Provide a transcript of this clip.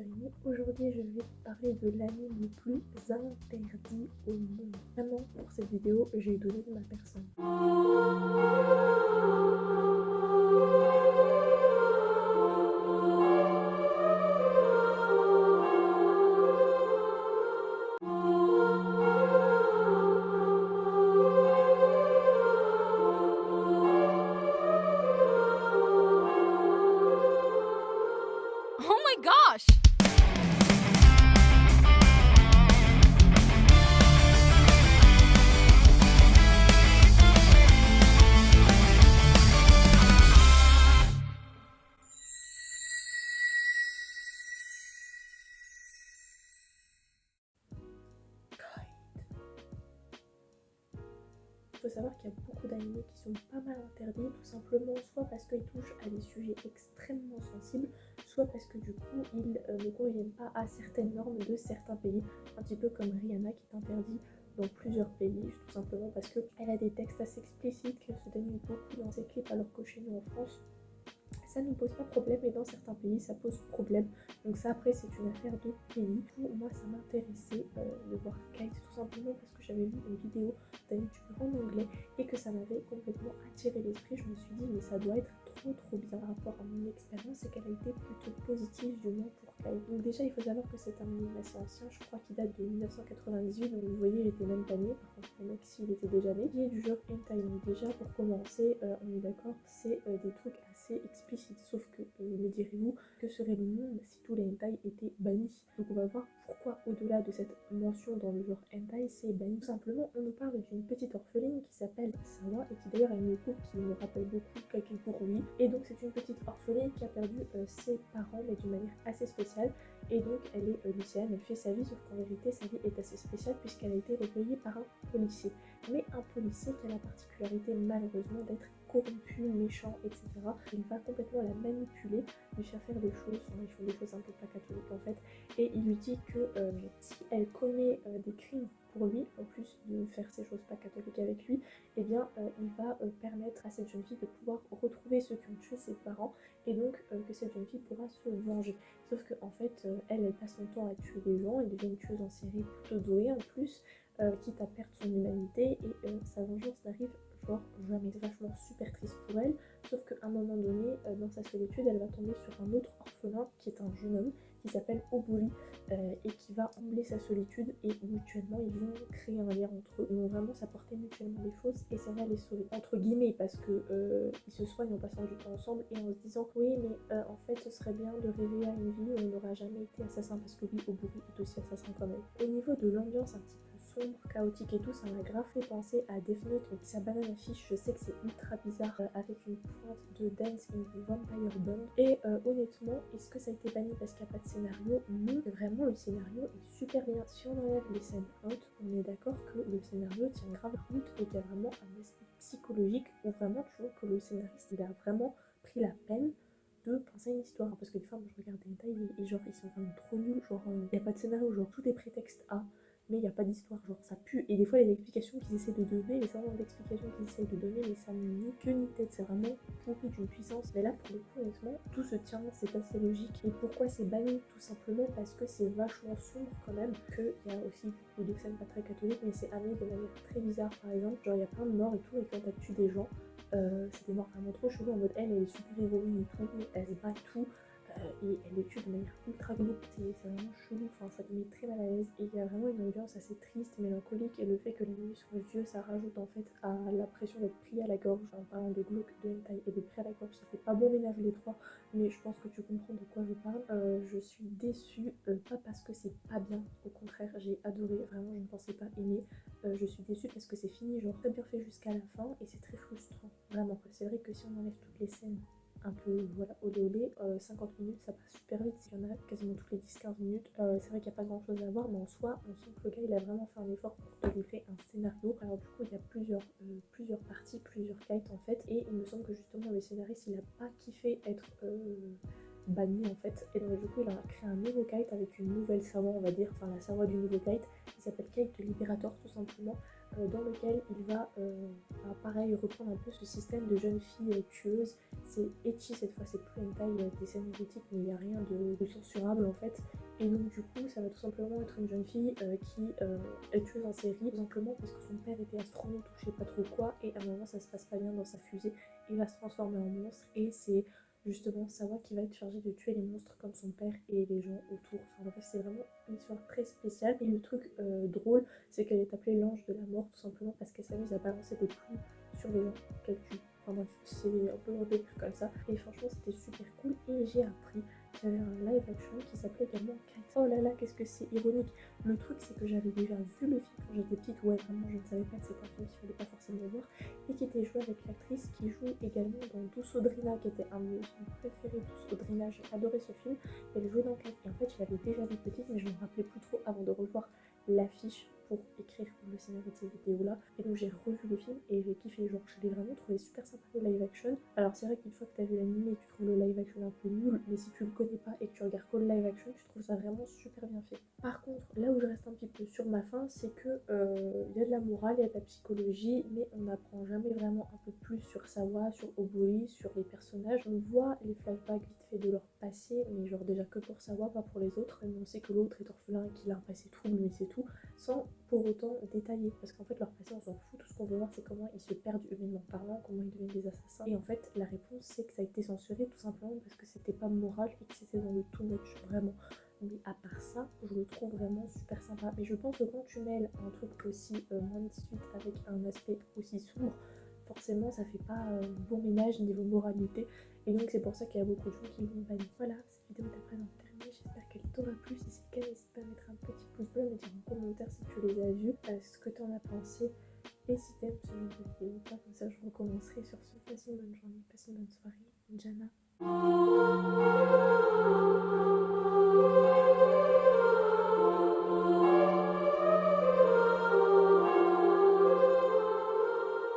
d'anime. Aujourd'hui, je vais te parler de l'anime le plus interdit au monde. Vraiment, pour cette vidéo, j'ai donné de ma personne. Oh my gosh! Il faut savoir qu'il y a beaucoup d'animés qui sont pas mal interdits, tout simplement soit parce qu'ils touchent à des sujets extrêmement sensibles, soit parce que du coup ils ne conviennent pas à certaines normes de certains pays, un petit peu comme Rihanna qui est interdit dans plusieurs pays, tout simplement parce qu'elle a des textes assez explicites, qu'elle se dénude beaucoup dans ses clips, alors que chez nous en France, ça ne pose pas problème, et dans certains pays ça pose problème. Donc ça, après, c'est une affaire de pays. Pour moi, ça m'intéressait de voir Kite, tout simplement parce que j'avais vu une vidéo d'un youtubeur en anglais et que ça m'avait complètement attiré l'esprit. Je me suis dit mais ça doit être trop bien par rapport à mon expérience, et qu'elle a été plutôt positive du moins pour Kite. Donc déjà, il faut savoir que c'est un anime assez ancien, je crois qu'il date de 1998, donc vous voyez, il était même pas né. Par contre, le mec, s'il était déjà né, il est du genre hentai. Donc déjà, pour commencer, on est d'accord, c'est des trucs assez explicites. Sauf que, me direz-vous, que serait le monde si tous les hentai étaient bannis? Donc on va voir pourquoi, au-delà de cette mention dans le genre hentai, c'est banni. Tout simplement, on nous parle d'une petite orpheline qui s'appelle Sawa, et qui d'ailleurs a une coupe qui me rappelle beaucoup Kakegurui. Et donc c'est une petite orpheline qui a perdu ses parents, mais d'une manière assez spéciale. Et donc elle est lycéenne, elle fait sa vie, sauf qu'en vérité sa vie est assez spéciale puisqu'elle a été recueillie par un policier. Mais un policier qui a la particularité malheureusement d'être corrompu, méchant, etc. Il va complètement la manipuler, lui faire faire des choses, enfin, ils font des choses un peu pas catholiques en fait, et il lui dit que si elle commet des crimes pour lui, en plus de faire ces choses pas catholiques avec lui, eh bien il va permettre à cette jeune fille de pouvoir retrouver ceux qui ont tué ses parents, et donc que cette jeune fille pourra se venger. Sauf que en fait, elle passe son temps à tuer des gens, elle devient une tueuse en série plutôt douée en plus, quitte à perdre son humanité, et sa vengeance n'arrive genre jamais. C'est vachement super triste pour elle, sauf qu'à un moment donné, dans sa solitude, elle va tomber sur un autre orphelin qui est un jeune homme qui s'appelle Oburi, et qui va combler sa solitude, et mutuellement ils vont créer un lien entre eux. Ils vont vraiment s'apporter mutuellement des choses et ça va les sauver, entre guillemets, parce que ils se soignent en passant du temps ensemble et en se disant oui mais en fait ce serait bien de rêver à une vie où on n'aura jamais été assassin, parce que oui, Oburi est aussi assassin quand même. Au niveau de l'ambiance un petit peu sombre, chaotique et tout, ça m'a grave fait penser à Death Note. Donc sa banane affiche, je sais que c'est ultra bizarre, avec une pointe de Dance in the Vampire Bond. Et honnêtement, est-ce que ça a été banni parce qu'il n'y a pas de scénario? Non, vraiment le scénario est super bien. Si on enlève les scènes hautes, on est d'accord que le scénario tient grave la route et qu'il y a vraiment un aspect psychologique où vraiment tu vois que le scénariste il a vraiment pris la peine de penser à une histoire. Parce que des fois, moi je regarde des détails et genre ils sont vraiment trop nuls, genre il n'y a pas de scénario, genre tout est prétexte à, mais il n'y a pas d'histoire, genre ça pue. Et des fois les explications qu'ils essaient de donner, les certain d'explications qu'ils essaient de donner, mais ça n'a ni queue ni tête, c'est vraiment pourri d'une puissance. Mais là pour le coup honnêtement, tout se tient, c'est assez logique. Et pourquoi c'est banni? Tout simplement parce que c'est vachement sombre quand même, qu'il y a aussi beaucoup de scènes pas très catholiques, mais c'est amené de manière très bizarre. Par exemple, genre il y a plein de morts et tout, et quand elle tue des gens, c'est des morts vraiment trop chelou, en mode elle est super héroïne et tout, elle se bat et tout, et elle les tue de manière ultra glauque, c'est vraiment chelou, enfin ça me met très mal à l'aise. Et il y a vraiment une ambiance assez triste, mélancolique, et le fait que les nuits soient vieux, ça rajoute en fait à la pression d'être pris à la gorge. En parlant de glauque, de hentai et de pris à la gorge, ça fait pas bon ménage les trois, mais je pense que tu comprends de quoi je parle. Je suis déçue, pas parce que c'est pas bien, au contraire j'ai adoré, vraiment je ne pensais pas aimer. Je suis déçue parce que c'est fini, genre très bien fait jusqu'à la fin, et c'est très frustrant, vraiment. C'est vrai que si on enlève toutes les scènes un peu voilà olé olé, 50 minutes ça passe super vite, il y en a quasiment toutes les 10-15 minutes. C'est vrai qu'il n'y a pas grand chose à voir, mais en soi on sent que le gars il a vraiment fait un effort pour te livrer un scénario. Alors du coup il y a plusieurs parties, plusieurs kites en fait, et il me semble que justement le scénariste il a pas kiffé être banni en fait, et donc du coup il a créé un nouveau kite avec une nouvelle Sawa, on va dire, enfin la Sawa du nouveau kite, qui s'appelle Kite Liberator tout simplement, dans lequel il va pareil reprendre un peu ce système de jeune fille tueuse. C'est ecchi cette fois, c'est plus une taille des scènes érotiques, mais il n'y a rien de censurable en fait. Et donc du coup ça va tout simplement être une jeune fille qui est tueuse en série, tout simplement parce que son père était astronaute ou je sais pas trop quoi, et à un moment ça se passe pas bien dans sa fusée, il va se transformer en monstre, et c'est justement Sawa qui va être chargée de tuer les monstres comme son père et les gens autour. Enfin bref, c'est vraiment une histoire très spéciale. Et le truc drôle, c'est qu'elle est appelée l'ange de la mort tout simplement parce qu'elle s'amuse à balancer des plumes sur les gens qu'elle tue. Enfin bref, c'est un peu un délire comme ça. Et franchement, c'était super cool. Et j'ai appris qu'il y avait un live action qui s'appelait également Cat. Oh là là, qu'est-ce que c'est ironique. Le truc, c'est que j'avais déjà vu le film quand j'étais petite. Ouais, vraiment, je ne savais pas que c'était un film qu'il fallait pas forcément voir. Et qui était joué avec l'actrice qui joue également dans Douce Audrina, qui était un de mes films préférés. Douce Audrina, j'ai adoré ce film. Elle jouait dans Cat. Et en fait, je l'avais déjà vu petite, mais je me rappelais plus trop avant de revoir l'affiche pour écrire le scénario de cette vidéo là, et donc j'ai revu le film et j'ai kiffé, genre je l'ai vraiment trouvé super sympa le live action. Alors c'est vrai qu'une fois que tu as vu l'anime tu trouves le live action un peu nul, mais si tu le connais pas et que tu regardes que le live action, tu trouves ça vraiment super bien fait. Par contre, là où je reste un petit peu sur ma faim, c'est que y a de la morale, il y a de la psychologie, mais on n'apprend jamais vraiment un peu plus sur Sawa, sur Obori, sur les personnages. On voit les flashbacks vite fait de leur passé, mais genre déjà que pour Sawa, pas pour les autres. Même on sait que l'autre est orphelin et qu'il a un passé trouble, mais c'est tout, sans pour autant détailler, parce qu'en fait leur passé on s'en fout, tout ce qu'on veut voir c'est comment ils se perdent humainement parlant, comment ils deviennent des assassins. Et en fait la réponse c'est que ça a été censuré tout simplement parce que c'était pas moral et que c'était dans le too much vraiment. Mais à part ça, je le trouve vraiment super sympa. Mais je pense que quand tu mêles un truc aussi moins de 18 avec un aspect aussi sombre, forcément ça fait pas bon ménage niveau moralité. Et donc c'est pour ça qu'il y a beaucoup de gens qui vont bannir. Voilà, cette vidéo est à présent terminée. J'espère qu'elle t'aura plu. Si c'est le cas, n'hésite pas à mettre un petit pouce bleu, me dire en commentaire si tu les as vus, ce que t'en as pensé. Et si t'aimes ce genre de vidéo ou pas, comme ça je recommencerai sur ce. Passe une bonne journée, passe une bonne soirée. Jana.